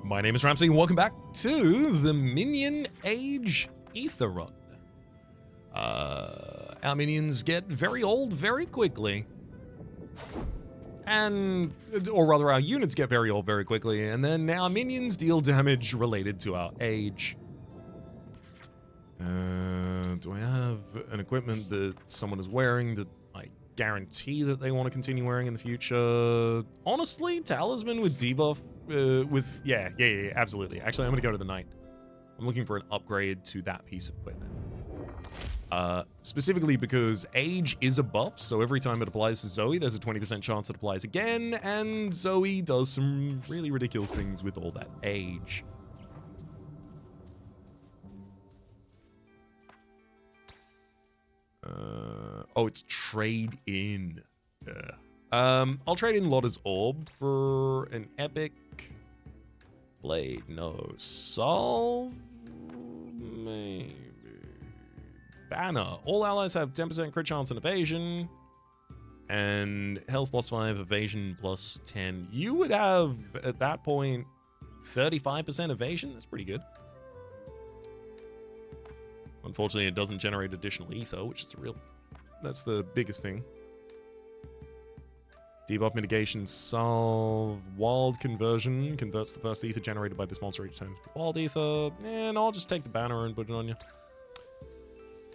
My name is Rhapsody, and welcome back to the Minion Age Ether Run. Our minions get very old very quickly. Or rather, our units get very old very quickly, and then our minions deal damage related to our age. Do I have an equipment that someone is wearing that I guarantee that they want to continue wearing in the future? Honestly, Talisman with debuff, yeah, absolutely. Actually, I'm gonna go to the Knight. I'm looking for an upgrade to that piece of equipment. Specifically because age is a buff, so every time it applies to Zoe, there's a 20% chance it applies again, and Zoe does some really ridiculous things with all that age. Oh, it's trade in. I'll trade in Lotta's Orb for an epic blade. No. Solve? Maybe. Banner. All allies have 10% crit chance and evasion. And health plus 5, evasion plus 10. You would have, at that point, 35% evasion? That's pretty good. Unfortunately, it doesn't generate additional ether, which is that's the biggest thing. Debuff mitigation, solve, wild conversion, converts the first ether generated by this monster each time to wild ether, and I'll just take the banner and put it on you.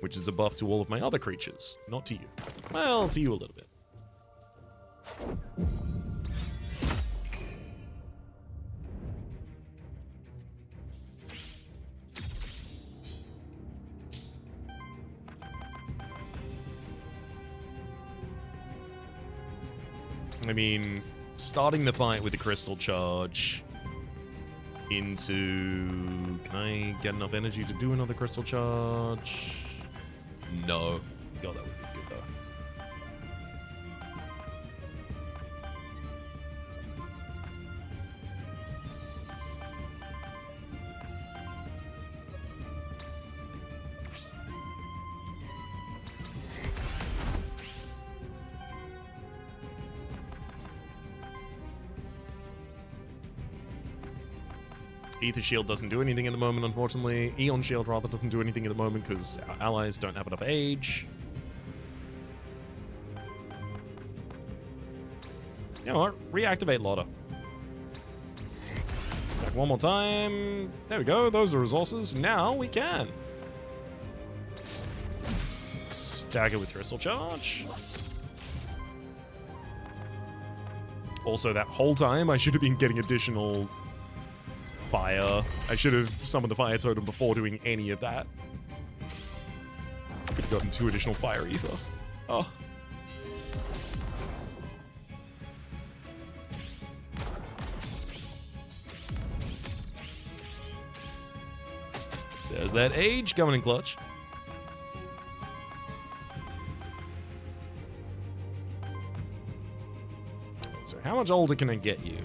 Which is a buff to all of my other creatures, not to you. Well, to you a little bit. I mean, starting the fight with the crystal charge into... Can I get enough energy to do another crystal charge? No. God, that would be good, though. Ether Shield doesn't do anything at the moment, unfortunately. Eon Shield, rather, doesn't do anything at the moment because our allies don't have enough age. You know what? Reactivate Lotta. Back one more time. There we go. Those are resources. Now we can. Stagger with Crystal Charge. Also, that whole time, I should have been getting additional... fire. I should have summoned the fire totem before doing any of that. Could have gotten 2 additional fire ether. Oh. There's that age coming in clutch. So how much older can I get you?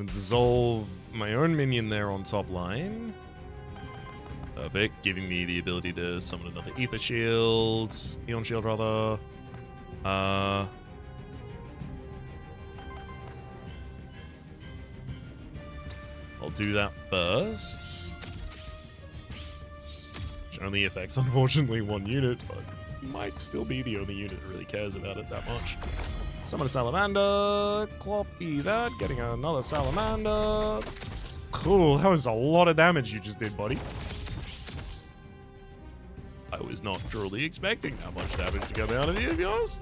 Dissolve my own minion there on top line. Perfect, giving me the ability to summon another Ether Shield. Eon Shield, rather. I'll do that first. Which only affects, unfortunately, 1 unit, but might still be the only unit that really cares about it that much. Summon a Salamander, copy that, getting another Salamander. Cool, that was a lot of damage you just did, buddy. I was not truly expecting that much damage to come out of you, to be honest.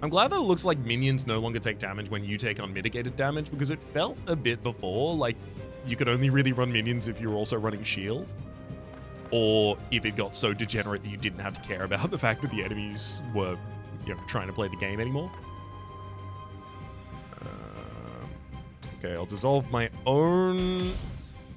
I'm glad that it looks like minions no longer take damage when you take unmitigated damage, because it felt a bit before like you could only really run minions if you were also running shield. Or if it got so degenerate that you didn't have to care about the fact that the enemies were, you know, trying to play the game anymore. Okay, I'll dissolve my own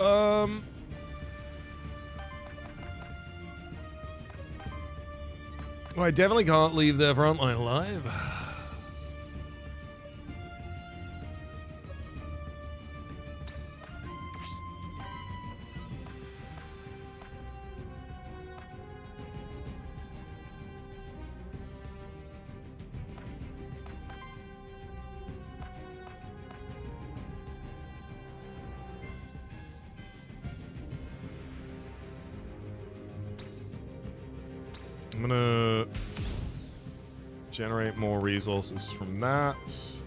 Well, I definitely can't leave their front line alive. I'm gonna generate more resources from that.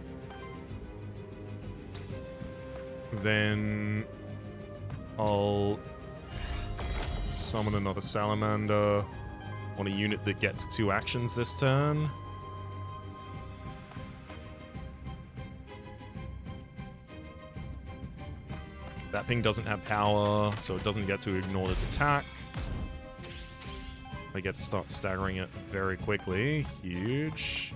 Then I'll summon another salamander on a unit that gets 2 actions this turn. That thing doesn't have power, so it doesn't get to ignore this attack. I get to start staggering it very quickly. Huge.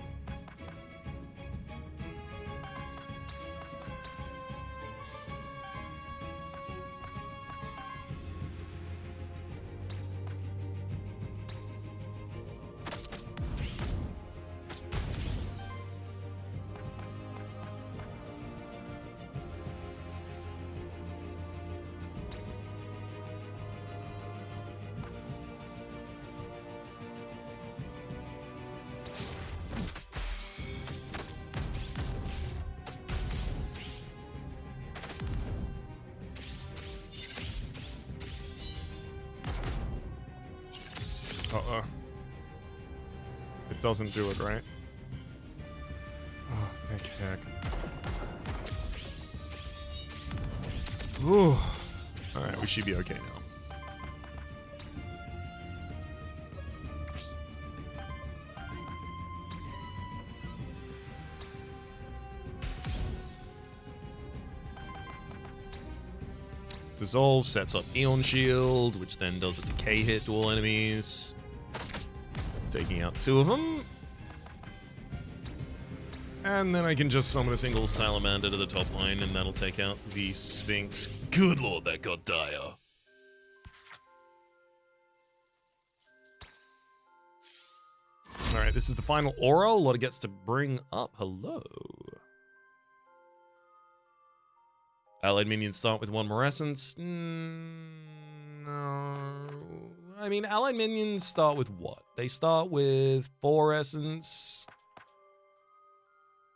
Uh-oh. It doesn't do it, right? Oh, thank heck. Ooh. Alright, we should be okay now. Dissolve sets up Eon Shield, which then does a decay hit to all enemies. Taking out 2 of them. And then I can just summon a single salamander to the top line, and that'll take out the Sphinx. Good lord, that got dire. Alright, this is the final aura. Lotta gets to bring up. Hello. Allied minions start with 1 more essence. No. I mean, allied minions start with what? They start with 4 essence.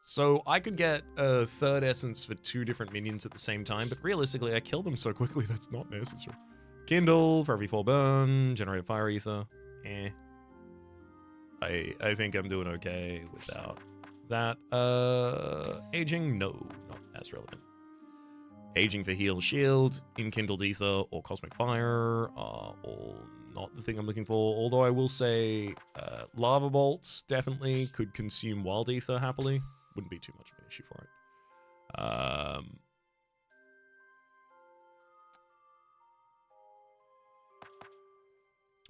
So I could get a 3rd essence for 2 different minions at the same time, but realistically, I kill them so quickly that's not necessary. Kindle for every 4 burn, generate a fire ether. Eh. I think I'm doing okay without that. Aging? No, not as relevant. Aging for heal shield, enkindled ether, or cosmic fire are all not the thing I'm looking for. Although I will say lava bolts definitely could consume wild ether happily. Wouldn't be too much of an issue for it.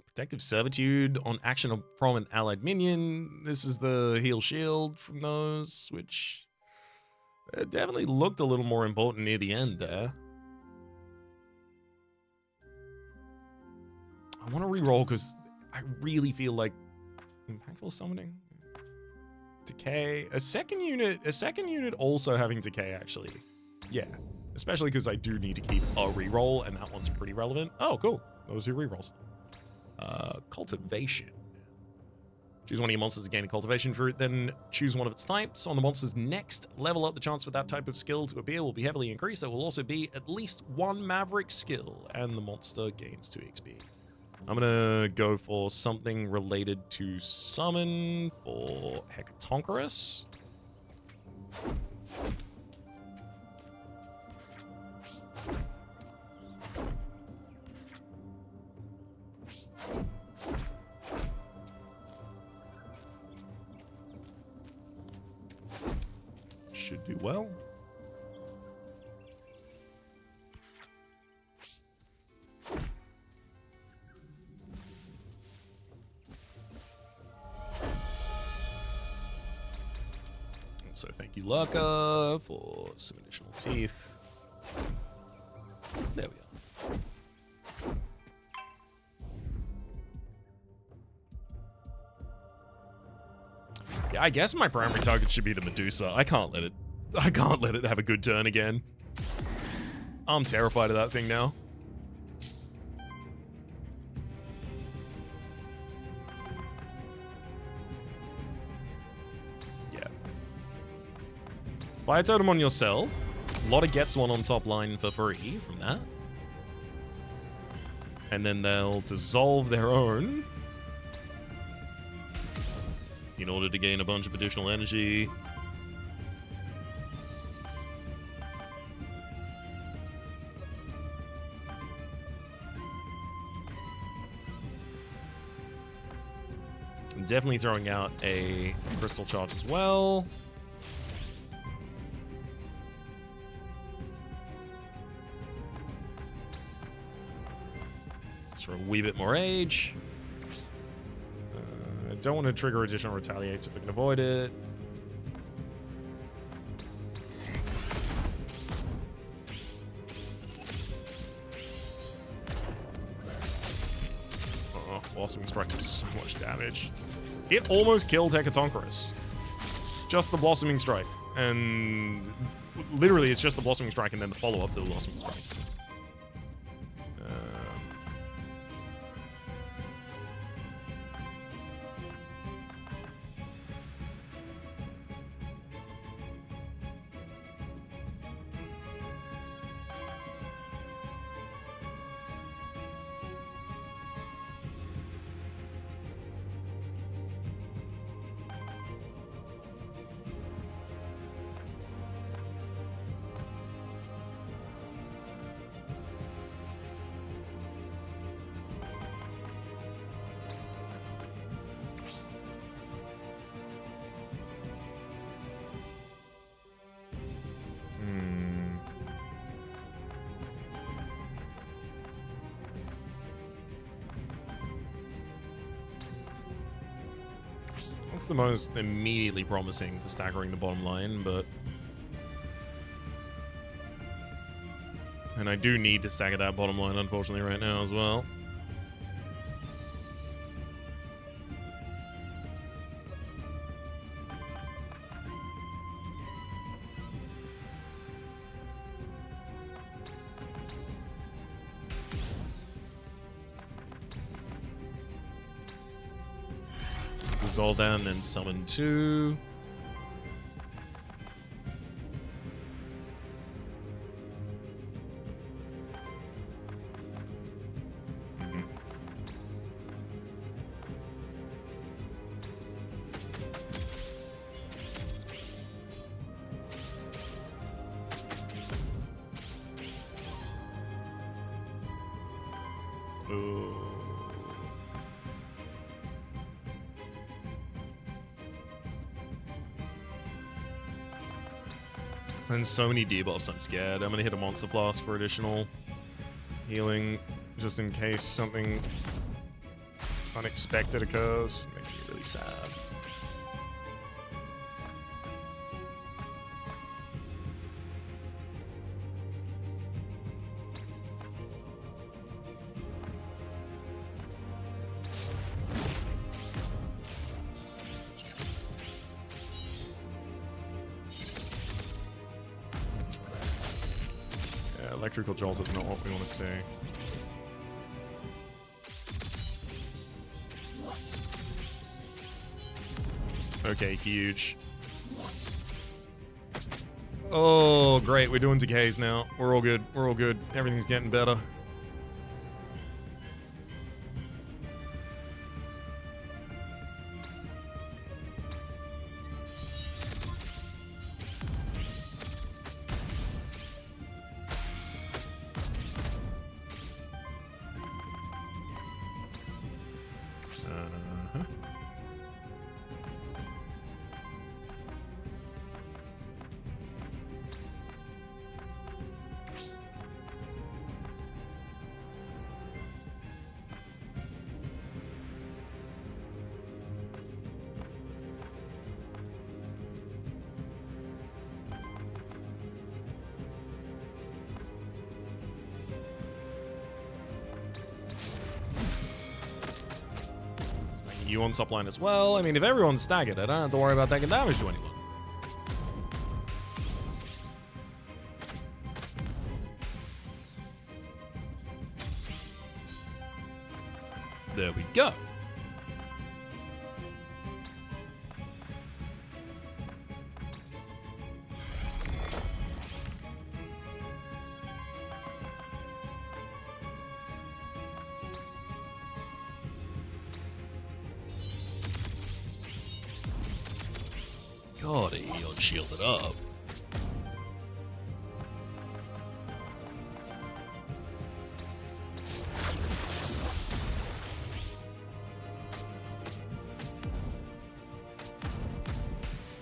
Protective Servitude on action from an allied minion. This is the heal shield from those, which definitely looked a little more important near the end there. I want to reroll because I really feel like impactful summoning, decay, a second unit also having decay actually. Yeah, especially because I do need to keep a reroll, and that one's pretty relevant. Oh, cool. Those 2 rerolls. Cultivation. Choose one of your monsters to gain a cultivation fruit, then choose one of its types. On the monster's next level up, the chance for that type of skill to appear will be heavily increased. There will also be at least 1 maverick skill, and the monster gains 2 XP. I'm gonna go for something related to summon for Hecatonchirus. Should do well. Also, thank you, Lurka, for some additional teeth. There we are. Yeah, I guess my primary target should be the Medusa. I can't let it have a good turn again. I'm terrified of that thing now. Yeah. Fire totem on yourself. Lotta gets one on top line for free from that. And then they'll dissolve their own in order to gain a bunch of additional energy. I'm definitely throwing out a crystal charge as well. Just for a wee bit more age. I don't want to trigger additional retaliates if we can avoid it. Oh, Blossoming Strike does so much damage. It almost killed Hecatonchirus. Just the Blossoming Strike. And literally, it's just the Blossoming Strike and then the follow-up to the Blossoming Strike. So. That's the most immediately promising for staggering the bottom line, but... And I do need to stagger that bottom line, unfortunately, right now as well. Dissolve down and summon 2. And so many debuffs, I'm scared. I'm gonna hit a Monster Flask for additional healing, just in case something unexpected occurs. Makes me really sad. Electrical Jolt is not what we want to see. Okay, huge. Oh, great. We're doing decays now. We're all good. We're all good. Everything's getting better. you on top line as well. I mean, if everyone's staggered, I don't have to worry about taking damage to anyone. There we go. God, you're shielded up.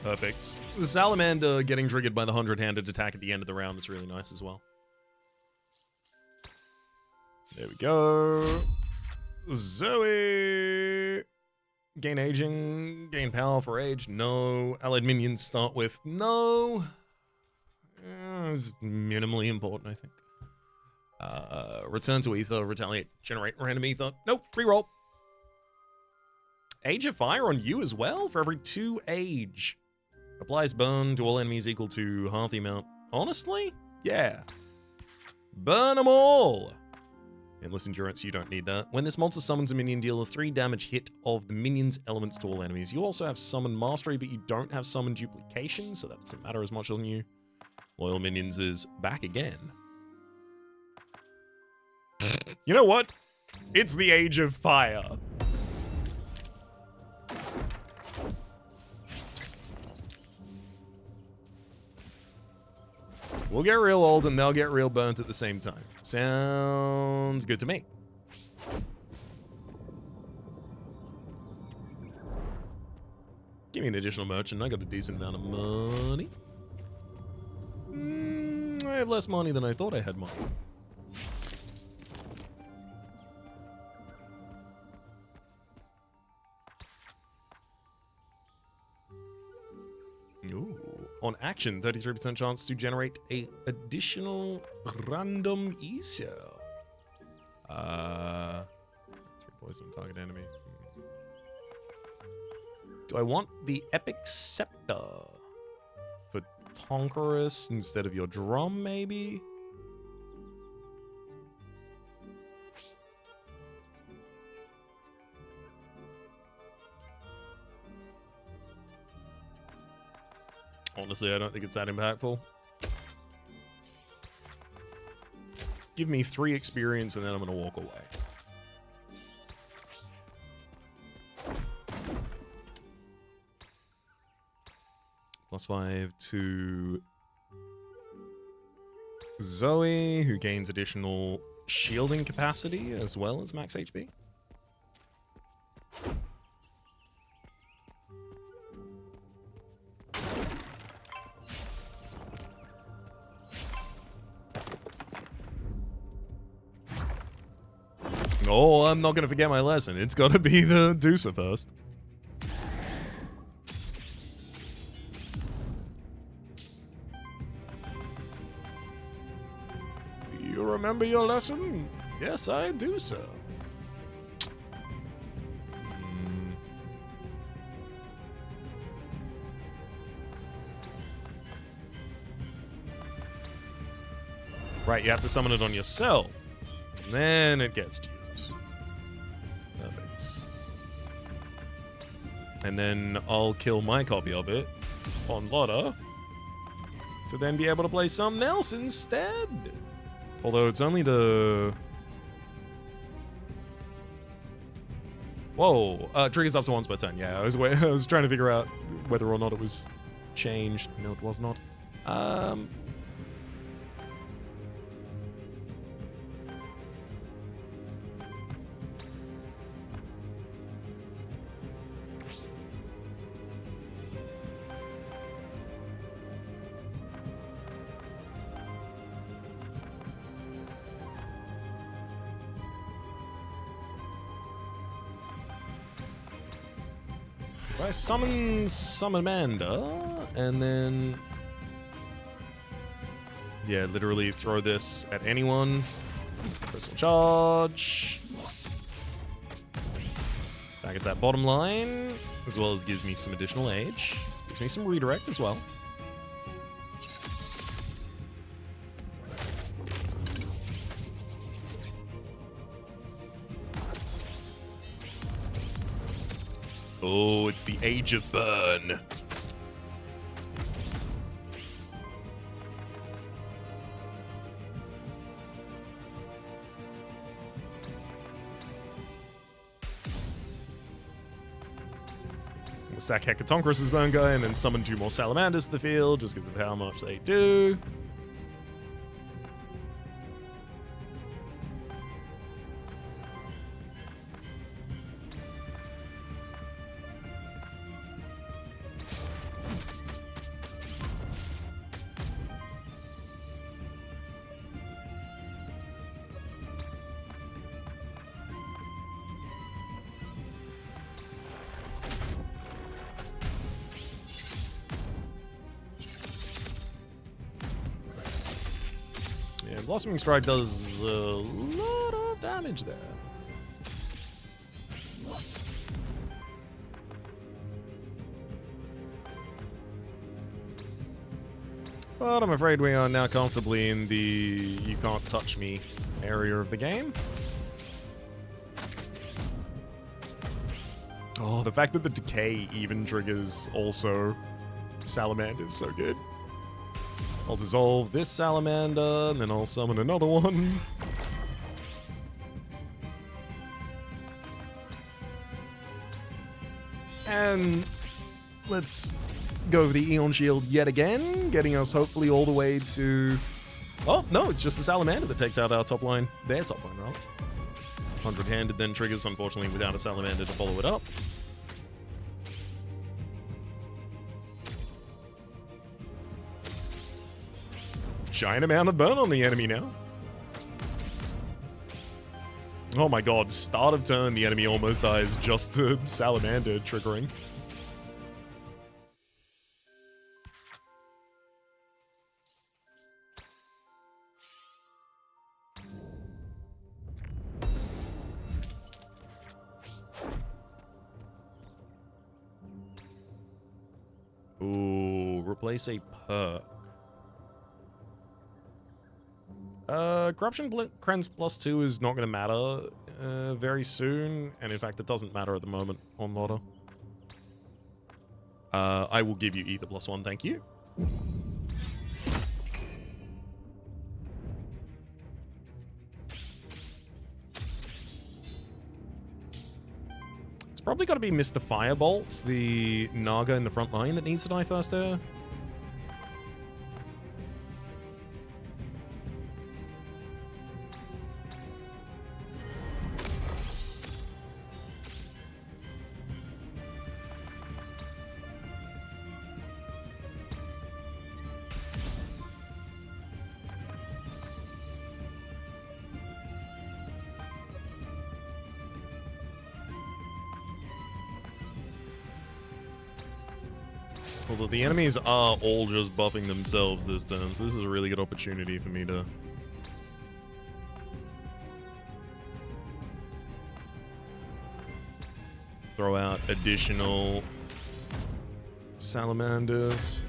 Perfect. The salamander getting triggered by the 100-handed attack at the end of the round is really nice as well. There we go. Zoe! Gain aging, gain power for age, no. Allied minions start with no. It's minimally important, I think. Return to ether, retaliate, generate random ether. Nope, reroll. Age of fire on you as well for every 2 age. Applies burn to all enemies equal to half the amount. Honestly? Yeah. Burn them all! Endless endurance, you don't need that. When this monster summons a minion, deal a 3 damage hit of the minion's elements to all enemies. You also have summon mastery, but you don't have summon duplication, so that doesn't matter as much on you. Loyal minions is back again. You know what? It's the Age of Fire. We'll get real old and they'll get real burnt at the same time. Sounds good to me. Give me an additional merchant. I got a decent amount of money. I have less money than I thought I had money. Ooh. On action, 33% chance to generate a additional random E-cell. 3 poison target enemy. Do I want the Epic Scepter for Tonkerus instead of your drum, maybe? Honestly, I don't think it's that impactful. Give me 3 experience and then I'm gonna walk away. +5 to Zoe, who gains additional shielding capacity as well as max HP. Oh, I'm not going to forget my lesson. It's got to be the Deucer first. Do you remember your lesson? Yes, I do, sir. Right, you have to summon it on yourself. And then it gets to you. Perfect. And then I'll kill my copy of it on Lotta to then be able to play something else instead. Although it's only the... Whoa, triggers up to once per turn. Yeah, I was trying to figure out whether or not it was changed. No, it was not. I summon Amanda, and then yeah, literally throw this at anyone. Crystal charge. Staggers that bottom line, as well as gives me some additional age. Gives me some redirect as well. Oh, it's the Age of Burn. We'll sack Hecatonchirus' Burn Guy and then summon 2 more Salamanders to the field just because of how much they do. Blossoming Strike does a lot of damage there. But I'm afraid we are now comfortably in the you can't touch me area of the game. Oh, the fact that the decay even triggers also Salamander is so good. I'll dissolve this salamander, and then I'll summon another one. And let's go for the Eon Shield yet again, getting us hopefully all the way to... Oh, no, it's just the salamander that takes out our top line. Their top line, right? 100-handed then triggers, unfortunately, without a salamander to follow it up. Giant amount of burn on the enemy now. Oh my god, start of turn, the enemy almost dies just to Salamander triggering. Ooh, replace a perk. Corruption Cleanse +2 is not going to matter very soon, and in fact it doesn't matter at the moment on Lotta. I will give you Ether +1, thank you. It's probably got to be Mr. Firebolt, the Naga in the front line that needs to die first there. Although the enemies are all just buffing themselves this turn, so this is a really good opportunity for me to... throw out additional salamanders.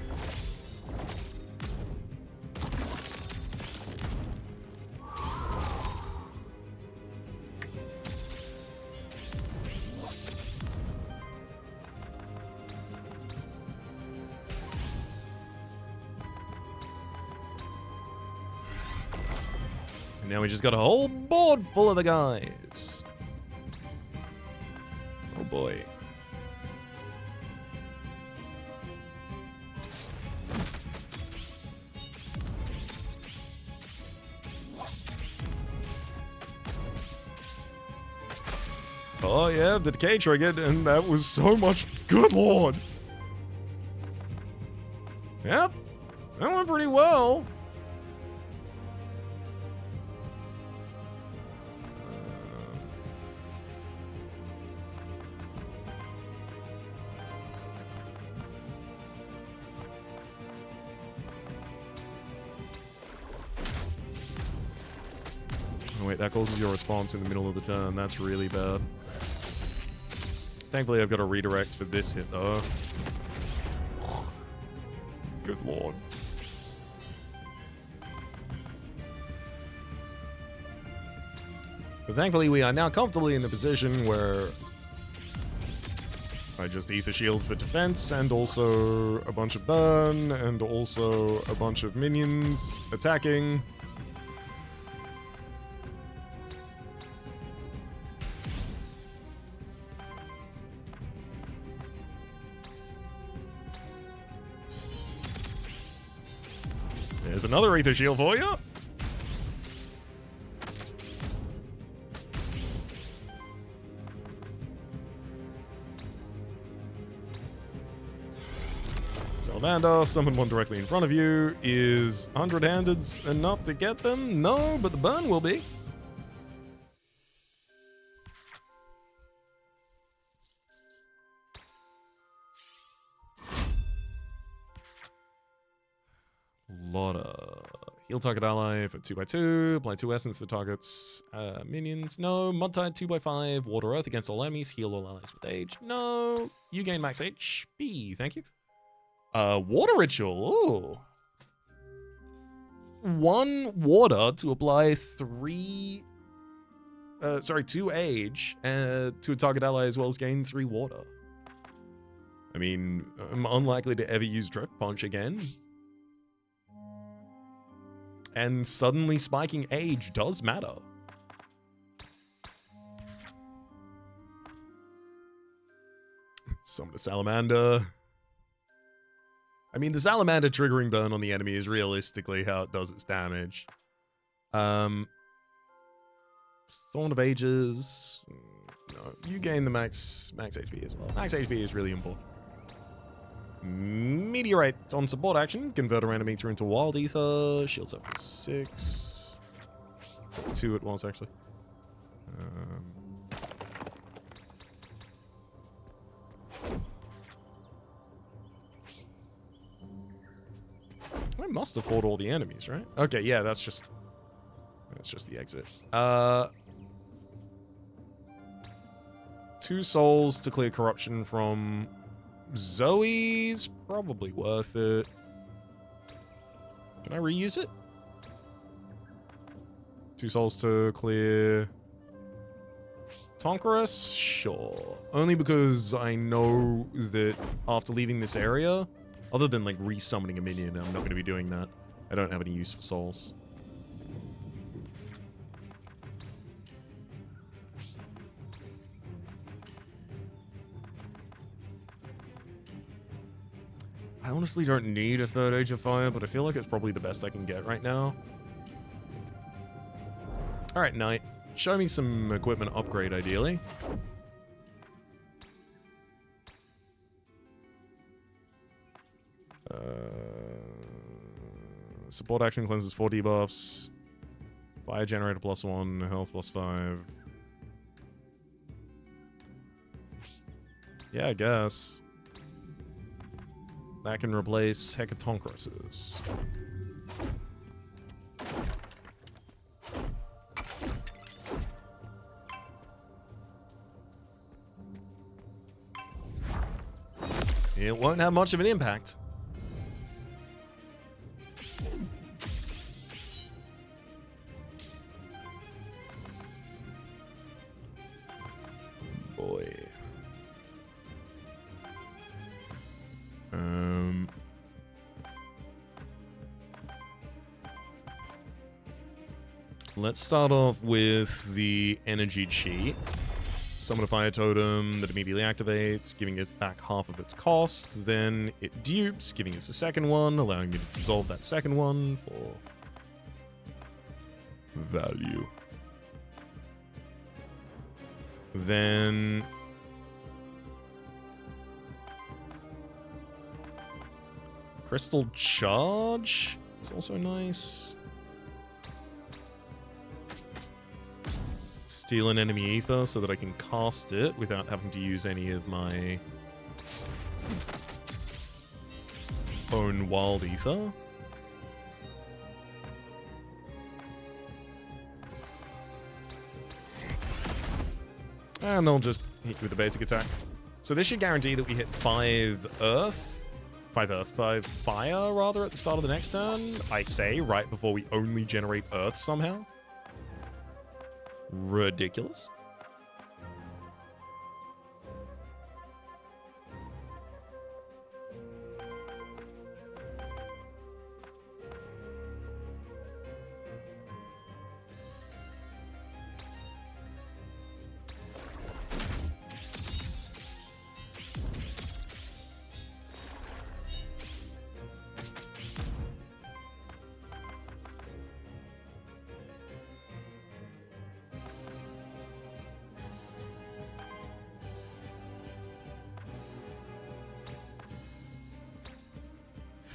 Now we just got a whole board full of the guys. Oh boy. Oh yeah, the decay triggered, and that was so much. Good lord. Yep, that went pretty well. Oh wait, that causes your response in the middle of the turn. That's really bad. Thankfully, I've got a redirect for this hit, though. Good lord. But thankfully, we are now comfortably in the position where I just Ether Shield for defense, and also a bunch of burn, and also a bunch of minions attacking. There's another Ether Shield for you. Salamander, summon one directly in front of you. Is 100-handed enough to get them? No, but the burn will be. Lotta. Heal target ally for 2x2. Apply 2 essence to targets minions. No. Mud-Tide 2x5. Water Earth against all enemies. Heal all allies with age. No. You gain max HP. Thank you. Water Ritual. Ooh. 1 water to apply 2 age to a target ally, as well as gain 3 water. I mean, I'm unlikely to ever use Drift Punch again. And suddenly spiking age does matter. Summon a Salamander. I mean, the Salamander triggering burn on the enemy is realistically how it does its damage. Thorn of Ages. No, you gain the max HP as well. Max HP is really important. Meteorite on support action. Convert our enemy through into Wild Ether. Shields up for 6. 2 at once, actually. I must have fought all the enemies, right? Okay, yeah, that's just the exit. 2 souls to clear corruption from Zoe's probably worth it. Can I reuse it? 2 souls to clear Tonkaris? Sure. Only because I know that after leaving this area, other than like resummoning a minion, I'm not going to be doing that. I don't have any use for souls. I honestly don't need a 3rd Age of Fire, but I feel like it's probably the best I can get right now. Alright, Knight. Show me some equipment upgrade, ideally. Support action cleanses 4 debuffs. Fire generator +1, health +5. Yeah, I guess. That can replace Hecatonkruses. It won't have much of an impact. Boy. Let's start off with the energy cheat. Summon a fire totem that immediately activates, giving it back half of its cost. Then it dupes, giving us a second one, allowing me to dissolve that second one for value. Then Crystal Charge. It's also nice. Steal an enemy ether so that I can cast it without having to use any of my own wild ether. And I'll just hit you with a basic attack. So this should guarantee that we hit 5 fire, rather, at the start of the next turn. I say, right before we only generate earth somehow. Ridiculous.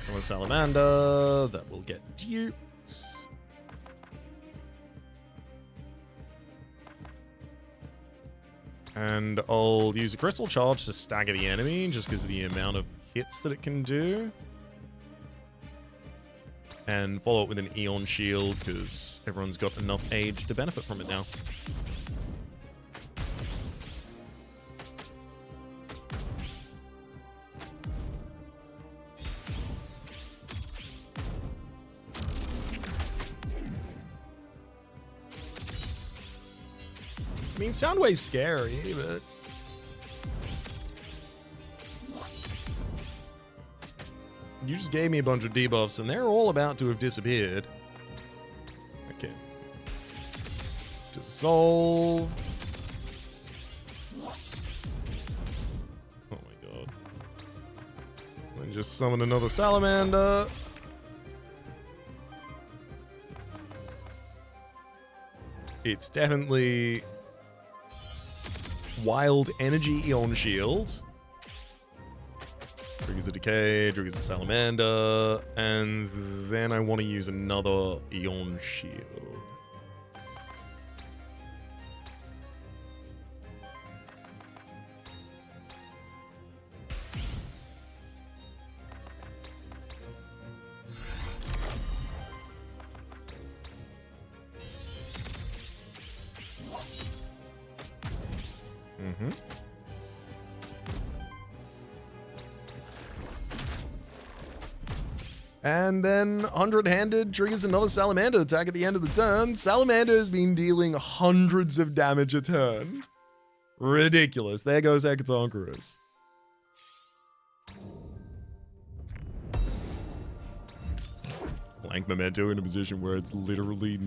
Summon Salamander, that will get duped. And I'll use a Crystal Charge to stagger the enemy, just because of the amount of hits that it can do. And follow it with an Eon Shield, because everyone's got enough age to benefit from it now. I mean, Soundwave's scary, but... You just gave me a bunch of debuffs, and they're all about to have disappeared. Okay. Dissolve. Oh my god. And just summon another Salamander. It's definitely... Wild Energy Eon Shield. Triggers a Decay, triggers a Salamander, and then I want to use another Eon Shield. And then 100-handed triggers another Salamander attack at the end of the turn. Salamander has been dealing hundreds of damage a turn. Ridiculous. There goes Hecatonchirus. Blank Memento in a position where it's literally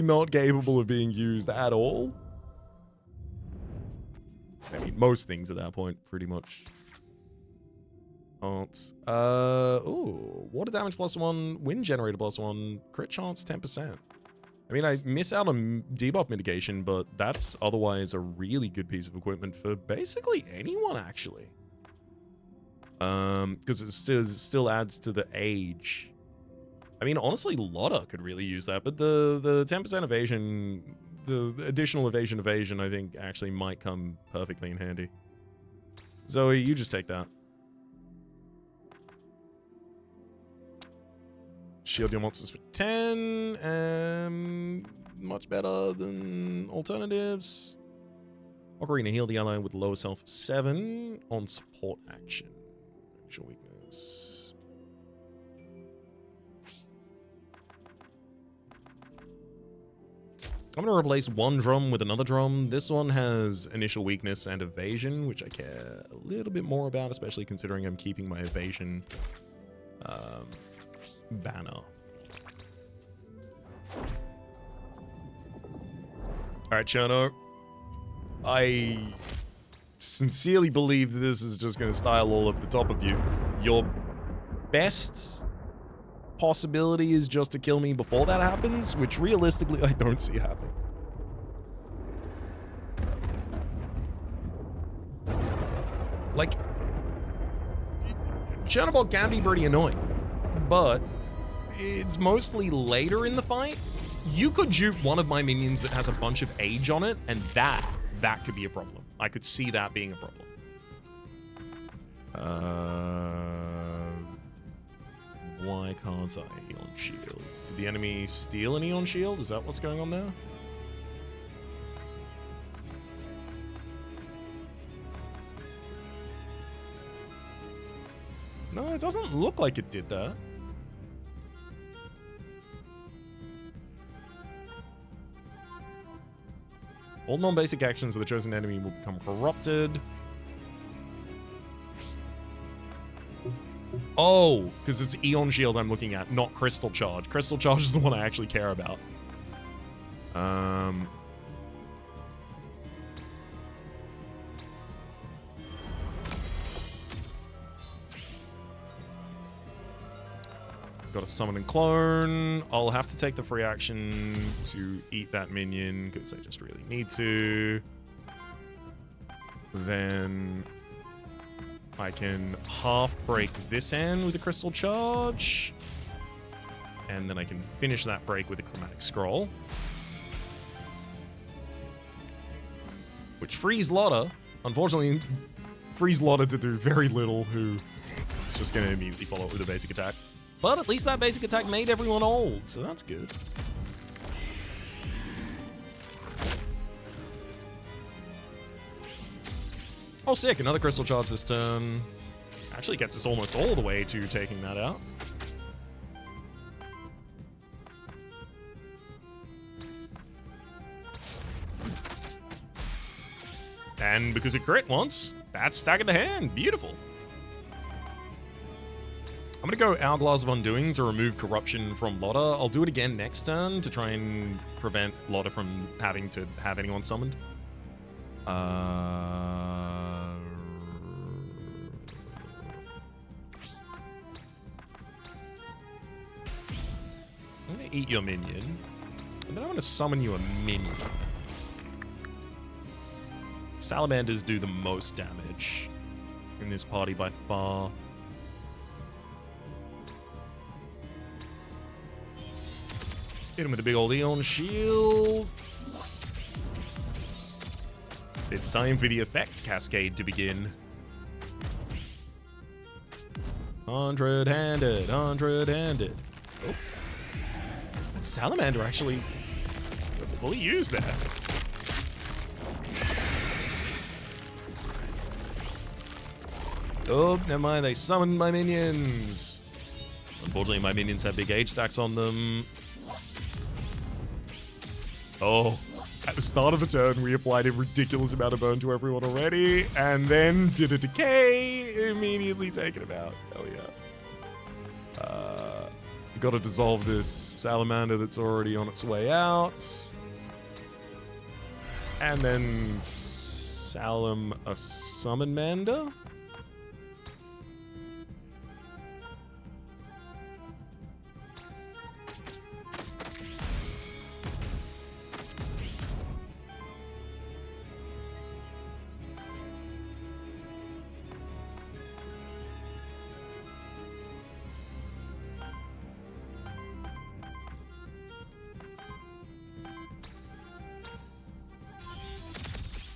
not capable of being used at all. I mean, most things at that point, pretty much. Ooh, water damage +1, wind generator +1, crit chance 10%. I mean, I miss out on debuff mitigation, but that's otherwise a really good piece of equipment for basically anyone, actually. Because it still adds to the age. I mean, honestly, Lotta could really use that, but the 10% evasion, the additional evasion, I think actually might come perfectly in handy. Zoe, you just take that. Shield your monsters for 10. Much better than alternatives. Ocarina, heal the ally with lowest health for 7 on support action. Initial weakness. I'm going to replace one drum with another drum. This one has initial weakness and evasion, which I care a little bit more about, especially considering I'm keeping my evasion banner. Alright, Cherno. I sincerely believe this is just going to style all of the top of you. Your best possibility is just to kill me before that happens, which realistically I don't see happening. Like, Chernobog can be pretty annoying, but it's mostly later in the fight. You could juke one of my minions that has a bunch of age on it, and that could be a problem. I could see that being a problem. Why can't I Eon Shield? Did the enemy steal an Eon Shield? Is that what's going on there? No, it doesn't look like it did that. All non-basic actions of the chosen enemy will become corrupted. Oh, because it's Eon Shield I'm looking at, not Crystal Charge. Crystal Charge is the one I actually care about. Got a summon and clone. I'll have to take the free action to eat that minion because I just really need to. Then I can half break this end with a crystal charge. And then I can finish that break with a chromatic scroll. Which frees Lotta. Unfortunately, frees Lotta to do very little, who is just going to immediately follow it with a basic attack. But at least that basic attack made everyone old, so that's good. Oh, sick. Another crystal charge this turn. Actually gets us almost all the way to taking that out. And because it crit once, that's stacking the hand. Beautiful. I'm going to go Hourglass of Undoing to remove corruption from Lotta. I'll do it again next turn to try and prevent Lotta from having to have anyone summoned. I'm going to eat your minion. And then I'm going to summon you a minion. Salamanders do the most damage in this party by far. Hit him with a big old Eon Shield. It's time for the effect cascade to begin. 100-handed, 100-handed. Oh. That Salamander actually fully used that. Oh, never mind, they summoned my minions. Unfortunately, my minions have big age stacks on them. Oh, at the start of the turn, we applied a ridiculous amount of burn to everyone already, and then did a decay, immediately taken him out. Hell yeah. Gotta dissolve this salamander that's already on its way out. And then a Summonmander?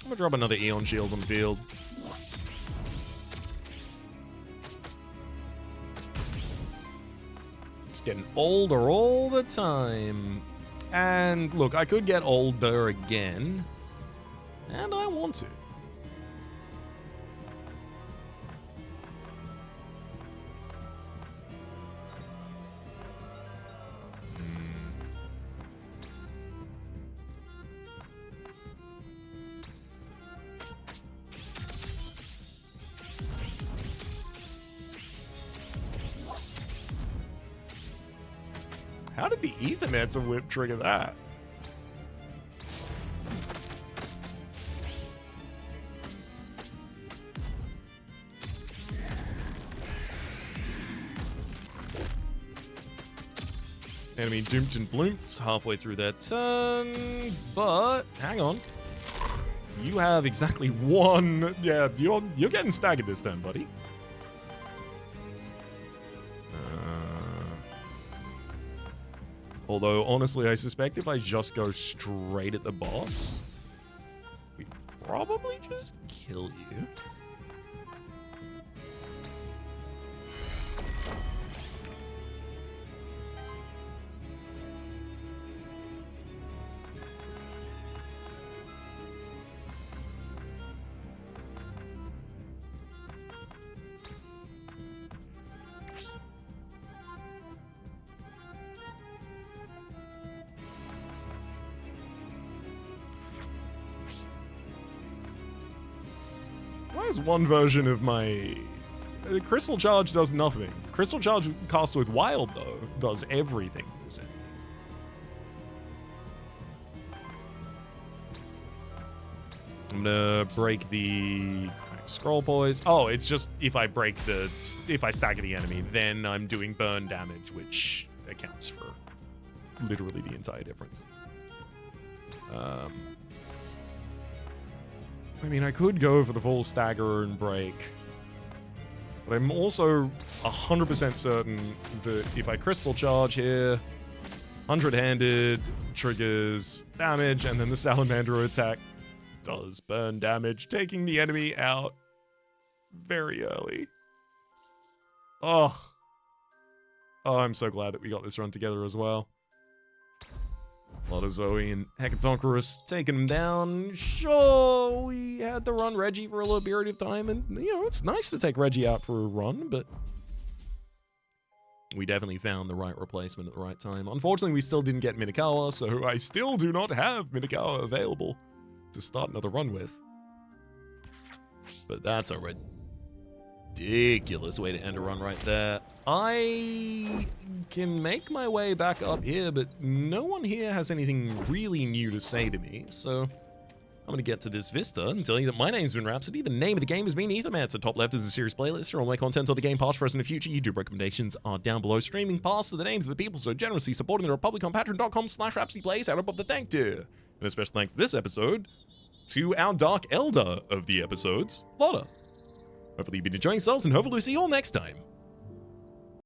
I'm gonna drop another Eon Shield on the field. It's getting older all the time. And look, I could get older again. And I want to. How did the Aethermancer whip trigger that? Enemy doomed and bloomed halfway through their turn, but hang on. You have exactly one. Yeah, you're getting staggered this turn, buddy. Although, honestly, I suspect if I just go straight at the boss, we probably just kill you. Why is one version of my... Crystal Charge does nothing. Crystal Charge cast with Wild, though, does everything. I'm gonna break the scroll poise. Oh, it's just if I stagger the enemy, then I'm doing burn damage, which accounts for literally the entire difference. I mean, I could go for the full stagger and break, but I'm also 100% certain that if I Crystal Charge here, 100-handed triggers damage, and then the Salamander attack does burn damage, taking the enemy out very early. Oh, I'm so glad that we got this run together as well. A lot of Zoe and Hecatonchirus taking him down. Sure, we had to run Reggie for a little period of time, and, you know, it's nice to take Reggie out for a run, but we definitely found the right replacement at the right time. Unfortunately, we still didn't get Minakawa, so I still do not have Minakawa available to start another run with. But that's a ridiculous way to end a run right there. I can make my way back up here, but no one here has anything really new to say to me, so I'm gonna get to this vista and tell you that my name's been Rhapsody. The name of the game has been Aethermancer. Top left is a series playlist. All my content on the game, past, present, and future. YouTube recommendations are down below. Streaming past are the names of the people so generously supporting the Republic on patreon.com/RhapsodyPlays. Out above the thank to. And a special thanks this episode to our Dark Elder of the episodes, Lotta. Hopefully you've been enjoying yourselves, and hopefully we'll see you all next time